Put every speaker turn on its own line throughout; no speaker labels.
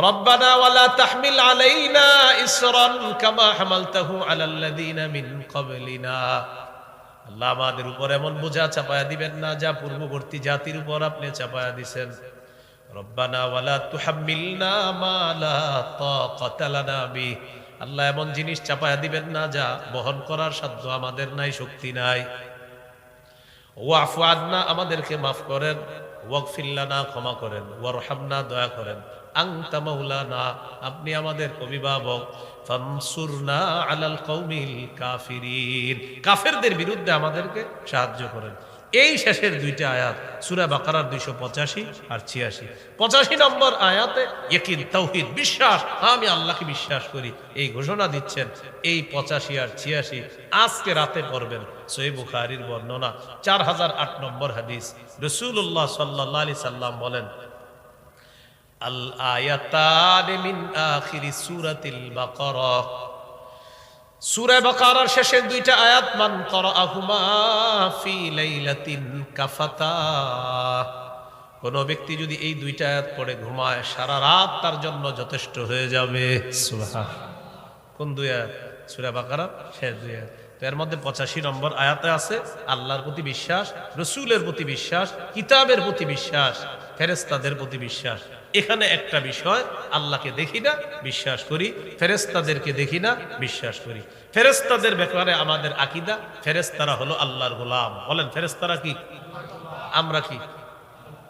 রব্বানা ওয়ালা তাহমিল আলাইনা ইসরান কামা হামালতাহু আলাল্লাযীনা মিন ক্বাবলিনা। আল্লাহ আমাদের উপর এমন বোঝা চাপায়া দিবেন না যা পূর্ববর্তী জাতির উপর আপনি চাপায়া দিবেন। রব্বানা ওয়ালা তুহাম্মিলনা মা লা তাকাতা লানা বি। আল্লাহ এমন জিনিস চাপায়া দিবেন না যা বহন করার সাধ্য আমাদের নাই, শক্তি নাই। ওয়াফু আন্না, আমাদেরকে মাফ করেন। ওয়াগফির লানা, ক্ষমা করেন। ওয়ারহামনা, দয়া করেন। আনতা মাওলানা, আপনি আমাদের অভিভাবক। ফানসুরনা আলাল কওমিল কাফিরিন, কাফেরদের বিরুদ্ধে আমাদেরকে সাহায্য করেন। এই শেষের দুইটা আয়াত সূরা বাকারার 285 আর 86। 85 নম্বর আয়াতে ইয়াকিন, তাওহীদ, বিশ্বাস, আমি আল্লাহকে বিশ্বাস করি, এই ঘোষণা দিচ্ছেন। এই 85 আর 86 আজকে রাতে পড়বেন। সহিহ বুখারীর বর্ণনা 4008 নম্বর হাদিস। রাসূলুল্লাহ সাল্লাল্লাহু আলাইহি সাল্লাম বলেন, আল আয়াতান মিন আখিরি সূরাতিল বাকারা, সূরা বাকারার শেষের দুইটা আয়াত, মান ক্বারাআহুমা ফি লাইলাতিন কাফাতা, কোন ব্যক্তি যদি এই দুইটা আয়াত পড়ে ঘুমায় সারা রাত তার জন্য যথেষ্ট হয়ে যাবে। সুবহানাল্লাহ। কোন দুই আয়াত? সূরা বাকারার শেষ দুই আয়াত। তো এর মধ্যে 85 নম্বর আয়াতে আছে আল্লাহর প্রতি বিশ্বাস, রসুলের প্রতি বিশ্বাস, কিতাবের প্রতি বিশ্বাস, ফেরেশতাদের প্রতি বিশ্বাস। এখানে একটা বিষয়, আল্লাহকে দেখি না, বিশ্বাস করি, ফেরেশতাদেরকে দেখি না, বিশ্বাস করি। ফেরেশতাদের ব্যাপারে আমাদের আকীদা, ফেরেশতারা হলো আল্লাহর গোলাম। বলেন ফেরেশতারা কি? আমরা কি?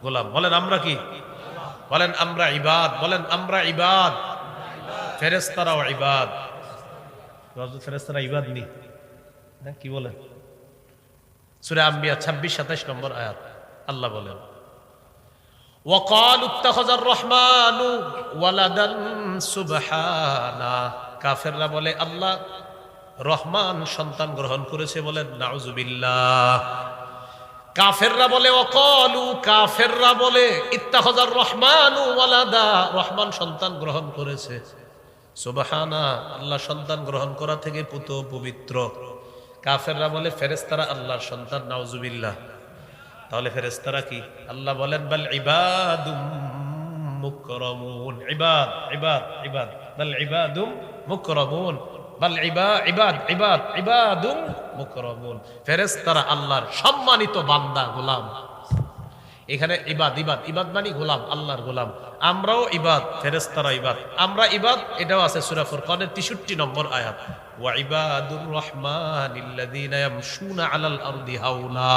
গোলাম। বলেন আমরা কি? বলেন আমরা ইবাদ। বলেন আমরা ইবাদ। ফেরেশতারাও ইবাদ। ফেরেশতারা ইবাদ নি, কি বলেন? সূরা আম্বিয়া 26-27 নম্বর আয়াত আল্লাহ বলেন, ওয়াকালু ইত্তাখাযার রহমানু ওয়ালাদান সুবহানা, কাফেররা বলে আল্লাহ রহমান সন্তান গ্রহণ করেছে। বলেন নাউযুবিল্লাহ। কাফেররা বলে, ওয়াকালু, কাফেররা বলে, ইত্তাখাযার রহমানু ওয়ালাদা, রহমান সন্তান গ্রহণ করেছে। সুবহানা, আল্লাহ সন্তান গ্রহণ করা থেকে পুত পবিত্র। কাফেররা বলে ফেরেশতারা আল্লাহর সন্তান, নাউযুবিল্লাহ। তাহলে ফেরেশতারা কি? আল্লাহ বলেন বাল ইবাদুম মুকরামুন, ইবাদ ইবাদ ইবাদ, বাল ইবাদুম মুকরামুন, বাল ইবাদ ইবাদ ইবাদুম মুকরামুন। ফেরেশতারা আল্লাহর সম্মানিত বান্দা, গোলাম। এখানে ইবাদ, ইবাদ, ইবাদ মানে গোলাম, আল্লাহর গোলাম। আমরাও ইবাদ, ফেরেশতারা ইবাদ। আমরা ইবাদ, এটাও আছে সূরা ফুরকানের 63 নম্বর আয়াত, ওয়া ইবাদুর রহমানিল্লাযীনা ইয়ামশুনা আলাল আরদি হাওনা,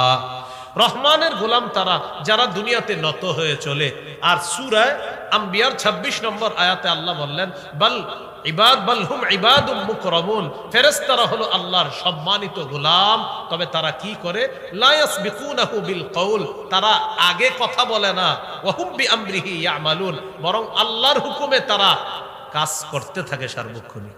রহমানের গোলাম তারা যারা দুনিয়াতে নত হয়ে চলে। আর সূরা আম্বিয়ার 26 নম্বর আয়াতে আল্লাহ বললেন বাল ইবাদ বাল হুম ইবাদুম মুকরামুন, ফেরেশতারা হলো আল্লাহর সম্মানিত গোলাম। তবে তারা কি করে? লা ইয়াসবিকুনাহু বিল কওল, তারা আগে কথা বলে না। ওয়া হুম বিআমরিহি ইয়ামালুন, বরং আল্লাহর হুকুমে তারা কাজ করতে থাকে সার্বক্ষণিক।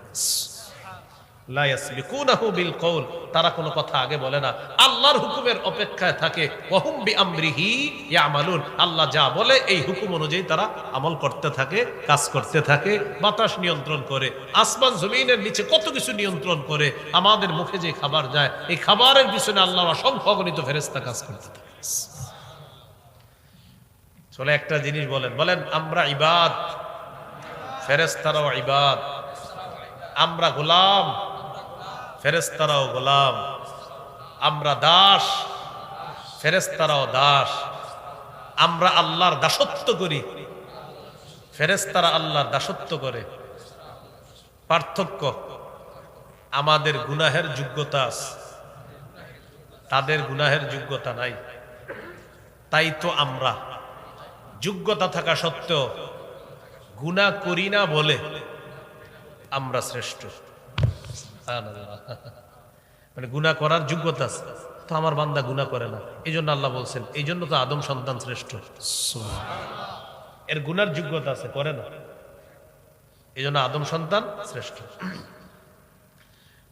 লা ইয়াসবিকুনাহু বিল কওল, তারা কোনো কথা আগে বলে না, আল্লাহর হুকুমের অপেক্ষায় থাকে। ওয়া হুম বিআমরিহি ইয়ামালুন, আল্লাহ যা বলে এই হুকুম অনুযায়ী তারা আমল করতে থাকে, কাজ করতে থাকে। বাতাস নিয়ন্ত্রণ করে, আসমান জমিনের নিচে কত কিছু নিয়ন্ত্রণ করে। আমাদের মুখে যে খাবার যায়, এই খাবারের পিছনে আল্লাহর অসংখ্য অগণিত ফেরেশতা কাজ করতে থাকে। চলে একটা জিনিস বলেন, বলেন আমরা ইবাদ, ফেরেশতারাও ইবাদ। আমরা গোলাম, ফেরেশতারাও গোলাম। আমরা দাস, ফেরেশতারাও দাস। আমরা আল্লাহর দাসত্ব করি, ফেরেশতারা আল্লাহর দাসত্ব করে। পার্থক্য, আমাদের গুনাহের যোগ্যতা আছে, তাদের গুনাহের যোগ্যতা নাই। তাই তো আমরা যোগ্যতা থাকা সত্ত্বেও গুনাহ করি না বলে আমরা শ্রেষ্ঠ। মানে গুনাহ করার যোগ্যতা আছে, তো আমার বান্দা গুনাহ করে না। এই জন্য আল্লাহ বলছেন, এই জন্য তো আদম সন্তান শ্রেষ্ঠ। এর গুনার যোগ্যতা আছে, করে না, এই জন্য আদম সন্তান শ্রেষ্ঠ।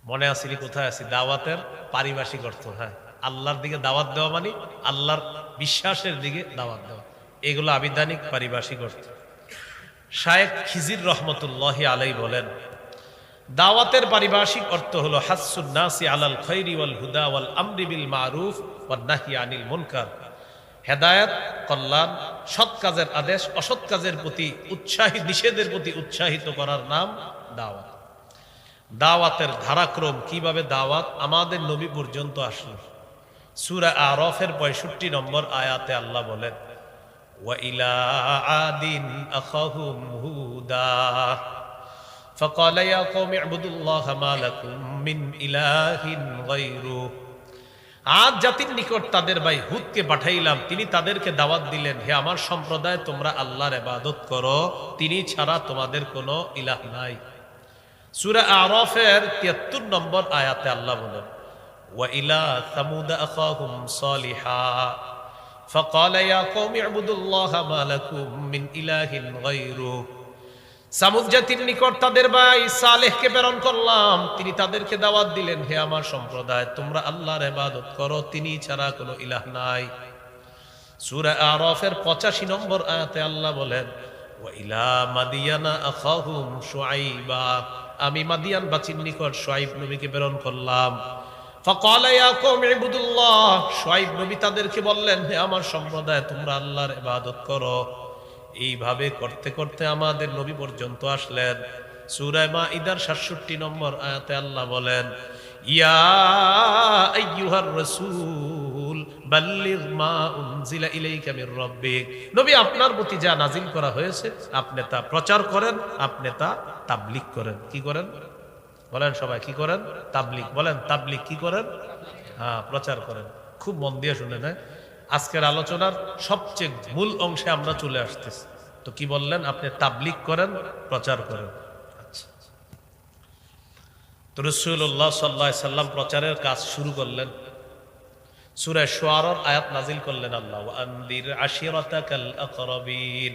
মনে আসিনি কোথায় আছি? দাওয়াতের পারিভাষিক অর্থ। হ্যাঁ, আল্লাহর দিকে দাওয়াত দেওয়া মানে আল্লাহর বিশ্বাসের দিকে দাওয়াত দেওয়া, এগুলো আবিধানিক পারিভাষিক অর্থ। শায়েখ খিজির রহমতুল্লাহি আলাইহি বলেন, দাওয়াতের পারিভাষিক অর্থ হলো হাসসুন নাসি আলাল খায়রি ওয়াল হুদা ওয়াল আমরি বিল মারুফ ওয়ান নাহyi আনিল মুনকার। হেদায়েত, কল্যাণ, সৎ কাজের আদেশ, অসৎ কাজের প্রতি নিষেধের প্রতি উৎসাহিত করার নাম দাওয়াত। দাওয়াতের ধারাক্রম, কিভাবে দাওয়াত আমাদের নবী পর্যন্ত আসলো। সূরা আরাফের 65 নম্বর আয়াতে আল্লাহ বলেন, ওয়া ইলা আদিন আখাহুম হুদা فقال يا قوم اعبدوا الله ما لكم من إله غيره। আদ জাতির নিকট তাদের ভাই হুদকে পাঠাইলাম, তিনি তাদেরকে দাওয়াত দিলেন, হে আমার সম্প্রদায়, তোমরা আল্লাহর ইবাদত করো, তিনি ছাড়া তোমাদের কোনো ইলাহ নাই। সূরা আরাফের 73 নম্বর আয়াতে আল্লাহ বলেন, ওয়া ইলা সামুদ আখাহুম সালিহা فقال يا قوم اعبدوا الله ما لكم من إله غيره। সামুদ জাতির নিকট তাদের ভাই সালেহকে প্রেরণ করলাম, তিনি তাদেরকে দাওয়াত দিলেন, হে আমার সম্প্রদায়, তোমরা আল্লাহর ইবাদত করো, তিনি ছাড়া কোনো ইলাহ নাই। সূরা আরাফের 85 নম্বর আয়াতে আল্লাহ বলেন, ওয়া ইলা মাদিয়ানা আখাহুম শুআইবা, আমি মাদিয়ান বাসীর নিকট শুআইব নবীকে প্রেরণ করলাম। ফাকালা ইয়া কওমি ইবুদুল্লাহ, শুআইব নবী তাদেরকে বললেন, হে আমার সম্প্রদায়, তোমরা আল্লাহর ইবাদত করো। এইভাবে করতে করতে আমাদের নবী পর্যন্ত আসলেন। সূরা মাঈদার 67 নম্বর আয়াতে আল্লাহ বলেন, ইয়া আইয়ুহার রাসূল বাল্লিগ মা উনজিলা ইলাইকা মির রাব্বিক, নবী আপনার প্রতি যা নাজিল করা হয়েছে আপনি তা প্রচার করেন, আপনি তা তাবলীগ করেন। কি করেন বলেন সবাই, কি করেন? তাবলীগ। বলেন তাবলীগ কি করেন? হ্যাঁ, প্রচার করেন। খুব মন দিয়ে শুনেন। আজকের আলোচনার সবচেয়ে মূল অংশে আমরা চলে আসতেছি। তো কি বললেন? আপনি তাবলীগ করেন, প্রচার করেন। আচ্ছা, তো রাসূলুল্লাহ সাল্লাল্লাহু আলাইহি সাল্লাম প্রচারের কাজ শুরু করলেন। সূরা শুআরার আয়াত নাজিল করলেন আল্লাহ, ওয়া আনদির আশিরাতাকাল আকরাবিন।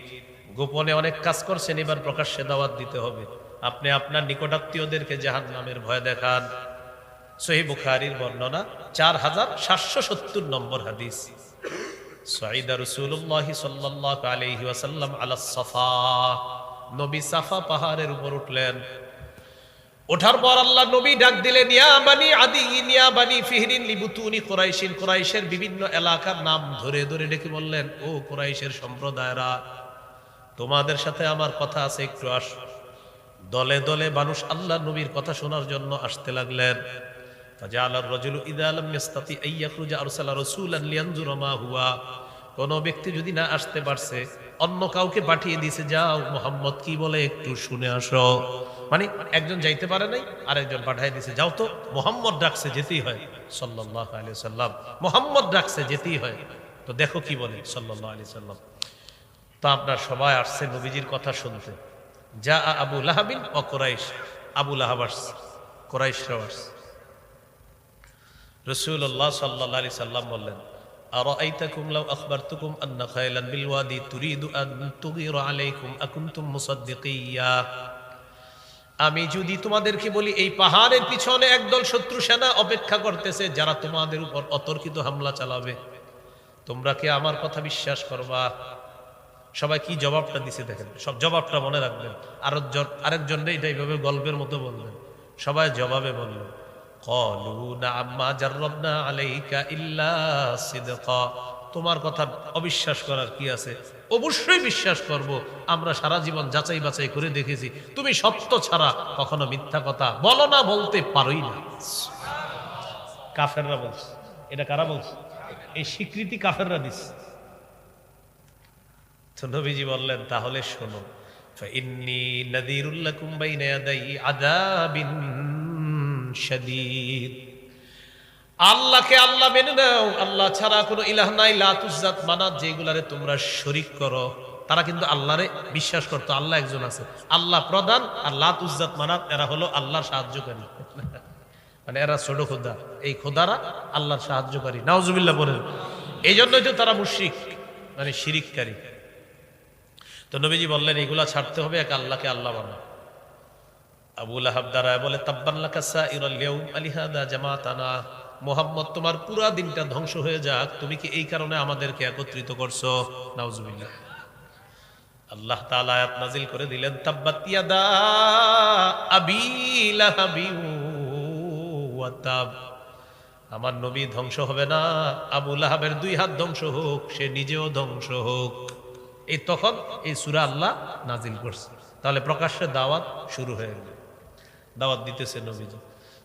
গোপনে অনেক কাজ করছেন, এবার প্রকাশ্যে দাওয়াত দিতে হবে। আপনি আপনার নিকটাত্মীয়দেরকে জাহান্নামের ভয় দেখান। সহিহ বুখারীর বর্ণনা, 4770 নম্বর হাদিস। সাইদা রাসূলুল্লাহ সাল্লাল্লাহু আলাইহি ওয়াসাল্লাম আলা সাফা, নবী সাফা পাহাড়ের উপর উঠলেন। ওঠার পর আল্লাহ নবী ডাক দিলেন, ইয়া বানি আদিয়িন ইয়া বানি ফিহরিন লিবুতুনি কুরাইশিন। কুরাইশের বিভিন্ন এলাকার নাম ধরে ধরে ডেকে বললেন, ও কুরাইশের সম্প্রদায়রা, তোমাদের সাথে আমার কথা আছে, একটু আসো। দলে দলে মানুষ আল্লাহ নবীর কথা শোনার জন্য আসতে লাগলেন। ফাজালার রাজুলু ইযা লাম ইস্তাতি আইয়াখরুজা আরসালা রাসূলান লিয়ানজুরা মা হুয়া। কোন ব্যক্তি যদি না আসতে পারছে, অন্য কাউকে পাঠিয়ে দিয়েছে, যাও মুহাম্মদ কি বলে একটু শুনে আসো। মানে একজন যাইতে পারে নাই, আরেকজন পাঠিয়ে দিয়েছে, যাও তো, মুহাম্মদ ডাকছে, যেতেই হয়। সাল্লাল্লাহু আলাইহি ওয়াসাল্লাম, মুহাম্মদ ডাকছে, যেতেই হয়, তো দেখো কি বলে সাল্লাল্লাহু আলাইহি ওয়াসাল্লাম। তো আপনার সবাই আসছে নবীজির কথা শুনতে। যা আবু লাহাবিন ও কুরাইশ, আবু লাহাব আসছে, কুরাইশরাও আসছে। রাসূলুল্লাহ সাল্লাল্লাহু আলাইহি সাল্লাম বললেন, আরাআইতাকুম লাউ আখবারতুকুম আন্না খায়লান বিল ওয়াদি তুরিদু আন তুগীরা আলাইকুম আকুনতুম মুসাদ্দিকিয়া। আমি যদি তোমাদেরকে বলি এই পাহাড়ের পিছনে একদল শত্রু সেনা অপেক্ষা করতেছে, যারা তোমাদের উপর অতর্কিত হামলা চালাবে, তোমরা কি আমার কথা বিশ্বাস করবা? সবাই কি জবাবটা দিছে দেখেন, সব জবাবটা মনে রাখবেন। আরেকজন এটা এইভাবে গল্পের মতো বলবেন। সবাই জবাবে বললেন, ক্বালু না'আম মা জাররাবনা আলাইকা ইল্লা সিদকা। তোমার কথা অবিশ্বাস করার কি আছে? অবশ্যই বিশ্বাস করব, আমরা সারা জীবন যাচাই বাছাই করে দেখেছি, তুমি সত্য ছাড়া কখনো মিথ্যা কথা বলো না, বলতে পারোই না। কাফেররা বলছে। এটা কারা বলছে? এই স্বীকৃতি কাফেররা দিচ্ছে। তো নবীজি বললেন, তাহলে শোনো, ফাইন্নী নাযীরুল লাকুম বাইনা ইয়াদাই আযাবিন শাদীদ। আল্লাহকে আল্লাহ মেনে নাও, আল্লাহ ছাড়া কোনো ইলাহ নাই। লাত উজ্জাত মানাত যেগুলারে তোমরা শরীক করো, তারা কিন্তু আল্লাহরে বিশ্বাস করতো, আল্লাহ একজন আছে, আল্লাহ প্রধান। আর লাত উজ্জাত মানাত এরা হলো আল্লাহর সাহায্যকারী, মানে এরা ছোট খোদা, এই খোদারা আল্লাহর সাহায্যকারী। নাউজুবিল্লাহ বলেন। এই জন্যই তো তারা মুশরিক, মানে শিরিককারী। তো নবীজি বললেন, এগুলা ছাড়তে হবে, এক আল্লাহকে আল্লাহ বানাও। আবু লাহাব দাঁড়ায় বলে, তাব্বান লাকা সাইরাল ইয়াউম আলিহাদা জামাতানা। মুহাম্মদ, তোমার পুরা দিনটা ধ্বংস হয়ে যাক, তুমি কি এই কারণে আমাদেরকে একত্রিত করছো? নাউজুবিল্লাহ। আল্লাহ তাআলা আয়াত নাজিল করে দিলেন, তাব্বাত ইয়াদা আবি লাহাবি ওয়া তাব। আমার নবী ধ্বংস হবে না, আবু লাহাবের 2 হাত ধ্বংস হোক, সে নিজেও ধ্বংস হোক। এই তখন এই সূরা আল্লাহ নাজিল করছে। তাহলে প্রকাশ্যে দাওয়াত শুরু হয়ে গেল, দাওয়াত দিতেছে নবীজি।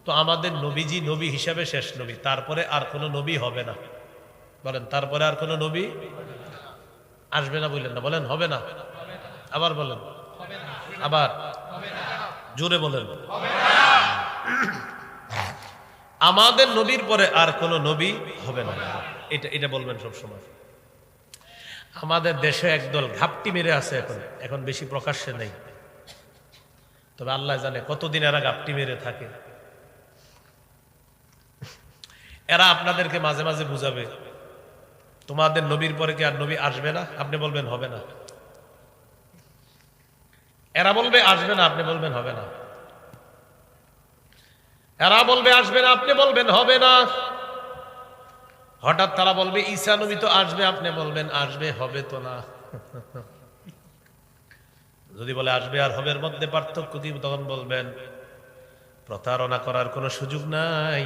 তো আমাদের নবীজি নবী হিসাবে শেষ নবী, তারপরে আর কোনো নবী হবে না। বলেন তারপরে আর কোনো নবী আসবে না, বললেন না, বলেন হবে না, আবার বলেন, আবার জোরে বলেন। আমাদের নবীর পরে আর কোনো নবী হবে না, এটা বলবেন সব সময়। আমাদের দেশে একদল ঘাপটি মেরে আছে, এখন বেশি প্রকাশ্যে নেই, তবে আল্লাহ জানে কতদিন এরা ঘাপটি মেরে থাকে। এরা আপনাদেরকে মাঝে মাঝে বুঝাবে তোমাদের নবীর পরে কি আর নবী আসবে না, আপনি বলবেন হবে না। এরা বলবে আসবে না, আপনি বলবেন হবে না। এরা বলবে আসবে না, আপনি বলবেন হবে না। হঠাৎ তারা বলবে ঈসা নবী তো আসবে, আপনি বলবেন আসবে, হবে তো না। যদি বলে আসবে আর হবের মধ্যে পার্থক্য কি, তখন বলবেন প্রতারণা করার কোনো সুযোগ নাই।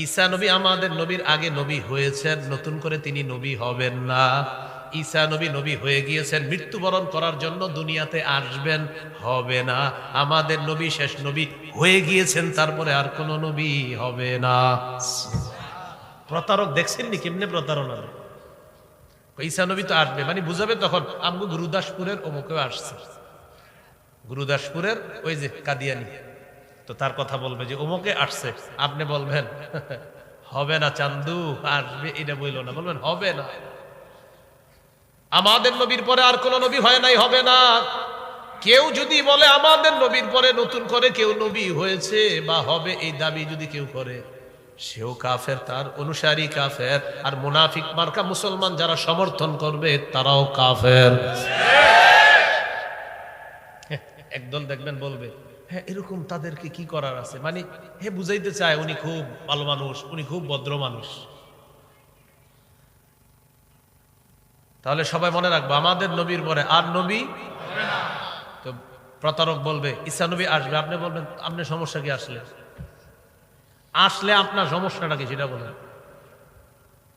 ঈসা নবী আমাদের নবীর আগে নবী হয়েছেন, নতুন করে তিনি নবী হবেন না। ঈসা নবী নবী হয়ে গিয়েছেন, মৃত্যুবরণ করার জন্য দুনিয়াতে আসবেন, হবে না। আমাদের নবী শেষ নবী হয়ে গিয়েছেন, তারপরে আর কোনো নবী হবে না। প্রতারক দেখছেননি কেমনে প্রতারণা। ঈসা নবী তো আসবে মানে বুঝাবে, তখন আমগো গুরুদাসপুরের অমুকেও আসছে, গুরুদাসপুরের ওই যে কাদিয়ানি, তো তার কথা বলবে যে অমুকে আসছে, আপনি বলবেন হবে না, চান্দু আসবে, এটা বলল না, বলবেন হবে না। আমাদের নবীর পরে আর কোন নবী হয় নাই, হবে না। কেউ যদি বলে আমাদের নবীর পরে নতুন করে কেউ নবী হয়েছে বা হবে, এই দাবি যদি কেউ করে, সেও কাফের, তার অনুসারী কাফের। আর মুনাফিক মার্কা মুসলমান যারা সমর্থন করবে তারাও কাফের। একদল দেখবেন বলবে হ্যাঁ এরকম, তাদেরকে কি করার আছে, মানে হে বুঝাইতে চায় উনি খুব ভালো মানুষ, উনি খুব ভদ্র মানুষ। তাহলে সবাই মনে রাখবো আমাদের নবীর পরে আর নবী হবে না। তো প্রতারক বলবে ঈসা নবী আসবে, আপনি বলবেন আপনার সমস্যা কি, আসলে আপনার সমস্যাটা কি সেটা বলেন।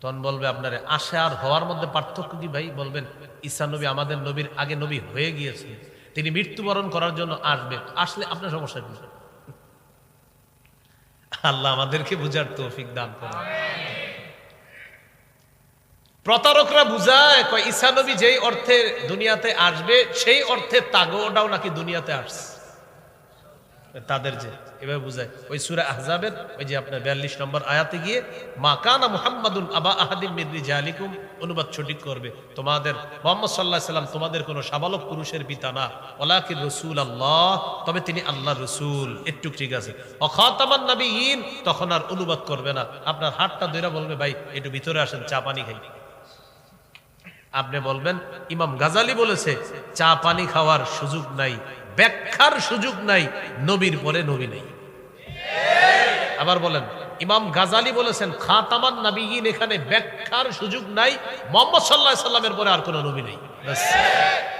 তখন বলবে আপনারে আসে আর হওয়ার মধ্যে পার্থক্য কি ভাই, বলবেন ঈসা নবী আমাদের নবীর আগে নবী হয়ে গিয়েছে, তিনি মৃত্যুবরণ করার জন্য আসবে, আসলে আপনার সমস্যা কি। আল্লাহ আমাদেরকে বুঝার তৌফিক দান করুন। প্রতারকরা বুঝায় কয় ঈসা নবী যেই অর্থে দুনিয়াতে আসবে সেই অর্থে তাগোটাও নাকি দুনিয়াতে আসছে, তাদের যে এভাবে বুঝায়। ওই সূরা আহজাবের ওই যে আপনার 42 নম্বর আয়াতে গিয়ে মা কানা মুহাম্মাদুন আবা আহাদিম মির রিজালিকুম, অনুবাদ সঠিক করবে তোমাদের মুহাম্মদ সাল্লাল্লাহু আলাইহি সাল্লাম তোমাদের কোনো সাবালক পুরুষের পিতা না, ওয়ালাকিন রাসূলুল্লাহ, তবে তিনি আল্লাহর রাসূল। একটু ঠিক আছে। ওয়া খাতামান নাবিয়িন, তখন আর অনুবাদ করবে না, আপনার হাতটা ধরে বলবে ভাই একটু ভিতরে আসেন, চা পানি খাই। আপনি বলবেন ইমাম গাজালি বলেছে চা পানি খাওয়ার সুযোগ নাই, ব্যাখ্যার সুযোগ নাই, নবীর পরে নবী নাই। আবার বলেন ইমাম গাজালি বলেছেন খাতামান নাবিয়িন, এখানে ব্যাখ্যার সুযোগ নাই, মুহাম্মদ সাল্লাল্লাহু আলাইহি সাল্লামের পরে আর কোনো নবী নেই।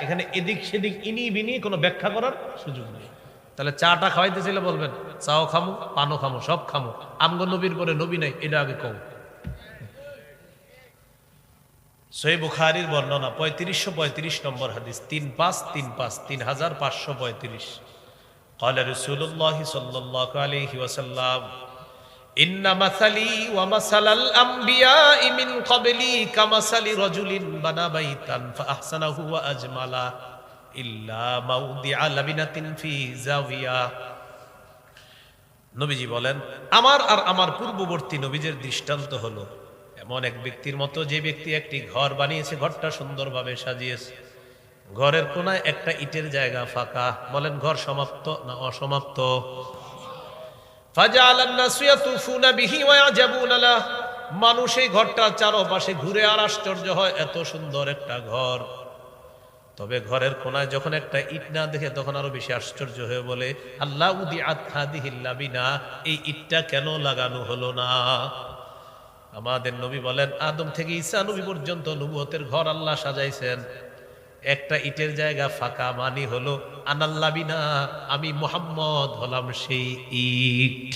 এখানে এদিক সেদিক ইনি বিনি কোনো ব্যাখ্যা করার সুযোগ নেই। তাহলে চাটা খাওয়াইতে চাইলে বলবেন চাও খামু, পানও খামু, সব খামু, আমগো নবীর পরে নবী নাই, এটা আগে কও। সহিহ বুখারীর বর্ণনা 3535 নম্বর হাদিস, 3535 قال رسول الله صلى الله عليه وسلم إن مثلي ومثل الأنبياء من قبلي كمثل رجل بنى بيتا فأحسنه وأجمله إلا موضع لبنة في زاوية। নবীজি বলেন আমার আর আমার পূর্ববর্তী নবীদের দৃষ্টান্ত হলো এমন এক ব্যক্তির মতো, যে ব্যক্তি একটি ঘর বানিয়েছে, ঘরটা সুন্দরভাবে সাজিয়েছে, ঘরের কোনায় একটা ইটের জায়গা ফাঁকা। বলেন ঘর সমাপ্ত না অসমাপ্ত? মানুষ এই ঘরটা চারপাশে ঘুরে আর আশ্চর্য হয়, এত সুন্দর একটা ঘর। তবে ঘরের কোনায় যখন একটা ইট না দেখে তখন আরো বেশি আশ্চর্য হয়ে বলে আল্লাহ উদিআত হাদিহিল লাবিনা, এই ইটটা কেন লাগানো হলো না? আমাদের নবী বলেন আদম থেকে ঈসা নবী পর্যন্ত নবুয়তের ঘর আল্লাহ সাজাইছেন, একটা ইটের জায়গা ফাঁকা, মানি হলো আনাল্লাবিনা, আমি মুহাম্মদ হলাম সেই ইট।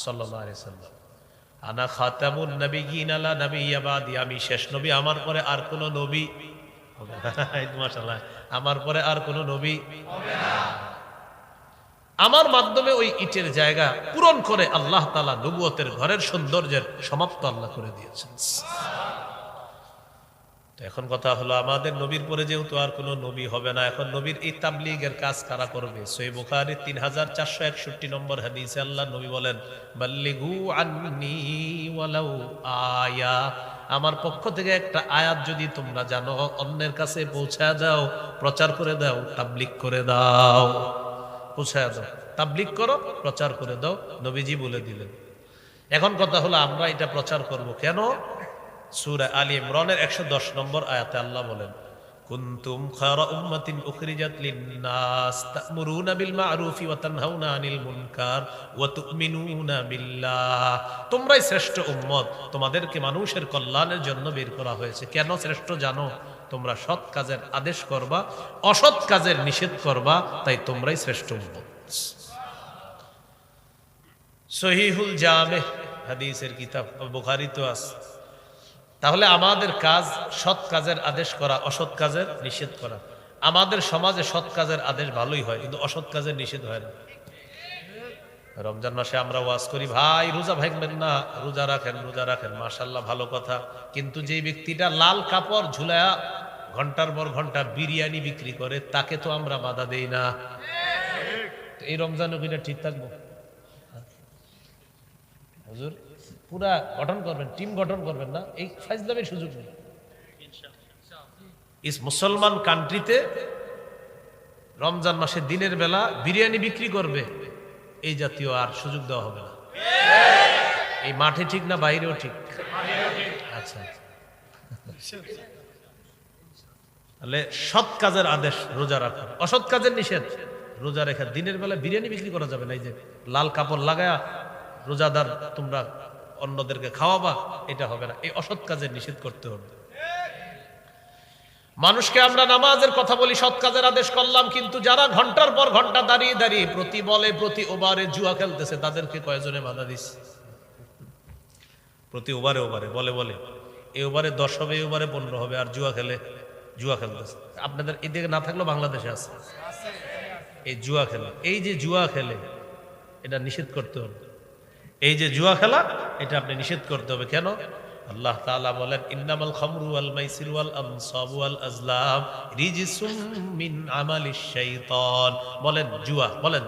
সাল্লাল্লাহু আলাইহি সাল্লাম। আনা খাতামুন নবিয়্যিন লা নাবিয়্যা বাদি, আমি শেষ নবী, আমার পরে আর কোন নবী হবে না। মাশাআল্লাহ, আমার পরে আর কোন নবী হবে না। আমার মাধ্যমে ওই ইটের জায়গা পূরণ করে আল্লাহ তাআলা নবুয়তের ঘরের সৌন্দর্যের সমাপ্ত আল্লাহ করে দিয়েছেন। তো এখন কথা হলো, আমাদের নবীর পরে যেহেতু আর কোনো নবী হবে না, এখন নবীর এই তাবলীগের কাজ কারা করবে? সহিহ বুখারী 3461 নম্বর হাদিসে আল্লাহ নবী বলেন, বাল্লিগু আন্নী ওয়ালাউ আয়া, আমার পক্ষ থেকে একটা আয়াত যদি তোমরা জানো, অন্যের কাছে পৌঁছায় দাও, প্রচার করে দাও, তাবলীগ করে দাও। পৌঁছায় দাও, তাবলীগ করো, প্রচার করে দাও, নবীজি বলে দিলেন। এখন কথা হলো, আমরা এটা প্রচার করব কেন? সূরা আলী ইমরানের 110 নম্বর আয়াতে আল্লাহ বলেন, কুনতুম খায়রা উম্মাতিন উখরিজাত লিন-নাস তা'মুরুনা বিল মা'রুফি ওয়া তানহাউনা আনিল মুনকার ওয়া তু'মিনুনা বিল্লাহ। তোমরাই শ্রেষ্ঠ উম্মত, তোমাদেরকে মানুষের কল্যাণের জন্য বের করা হয়েছে। কেন শ্রেষ্ঠ জানো? তোমরা সৎ কাজের আদেশ করবা, অসৎ কাজের নিষেধ করবা, তাই তোমরাই শ্রেষ্ঠ উম্মত। সহিহুল জামে হাদিসের কিতাব বুখারী তো আছে। তাহলে আমাদের কাজ সৎ কাজের আদেশ করা, অসৎ কাজের নিষেধ করা। আমাদের সমাজে সৎ কাজের আদেশ ভালোই হয়, কিন্তু অসৎ কাজের নিষেধ হয় না। রমজান মাসে আমরা ওয়াজ করি, ভাই রোজা ভাঙবেন না, রোজা রাখেন, রোজা রাখেন, মাশাআল্লাহ ভালো কথা। কিন্তু যে ব্যক্তিটা লাল কাপড় ঝুলায়া ঘন্টার পর ঘন্টা বিরিয়ানি বিক্রি করে, তাকে তো আমরা বাধা দেই না। এই রমজানও কিনা ঠিক থাকবো? হুজুর পুরা গঠন করবেন, টিম গঠন করবেন না, এই ফাইজলামের সুযোগ নেই। ইস মুসলমান কান্ট্রিতে রমজান মাসে দিনের বেলা বিরিয়ানি বিক্রি করবে, এই জাতীয় আর সুযোগ দেওয়া হবে না। এই মাঠে ঠিক না বাইরেও ঠিক? আচ্ছা, তাহলে সৎ কাজের আদেশ রোজা রাখা, অসৎ কাজের নিষেধ রোজা রেখা। দিনের বেলা বিরিয়ানি বিক্রি করা যাবে না, এই যে লাল কাপড় লাগায়া রোজাদার তোমরা অন্যদেরকে খাওয়াবা, এটা হবে না। এই অসৎ কাজের নিষেধ করতে হবে। মানুষকে আমরা নামাজের কথা বলি, সৎ কাজের আদেশ করলাম, কিন্তু যারা ঘন্টার পর ঘন্টা দাঁড়িয়ে দাঁড়িয়ে প্রতি বলে প্রতি ওভারে জুয়া খেলতেছে, তাদেরকে কয়জনে বাধা দিচ্ছে? প্রতি ওভারে ওভারে বলে বলে এই ওভারে 10 হবে, এই ওভারে 15 হবে, আর জুয়া খেলতেছে। আপনাদের এদিকে না থাকলেও বাংলাদেশে আছে এই জুয়া খেলা। এই যে জুয়া খেলে, এটা নিষেধ করতে হবে। এই যে জুয়া খেলা, এটা আপনি নিষেধ করতে হবে। কেন? আল্লাহ তাআলা বলেন, ইন্নামাল খামরু ওয়াল মাইসিরু ওয়াল আনসাবু ওয়াল আজলাম রিজসুম মিন আমালিশ শাইতান। বলেন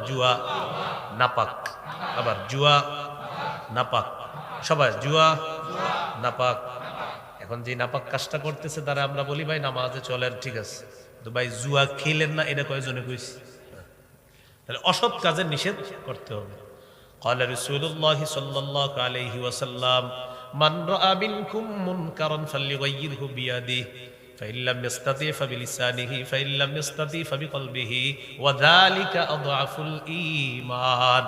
জুয়া নাপাক। আবার জুয়া নাপাক। সবাই জুয়া নাপাক। এখন যে নাপাক কাজটা করতেছে, তারা আমরা বলি ভাই নামাজে চলেন, ঠিক আছে, তো ভাই জুয়া খেলেন না, এটা কয়জনে কইছে? তাহলে অসৎ কাজের নিষেধ করতে হবে। قال رسول الله صلى الله عليه وسلم من رأى منكم منكرا فليغيره بيده فإن لم يستطع فبلسانه فإن لم يستطع فبقلبه وذلك أضعف الإيمان।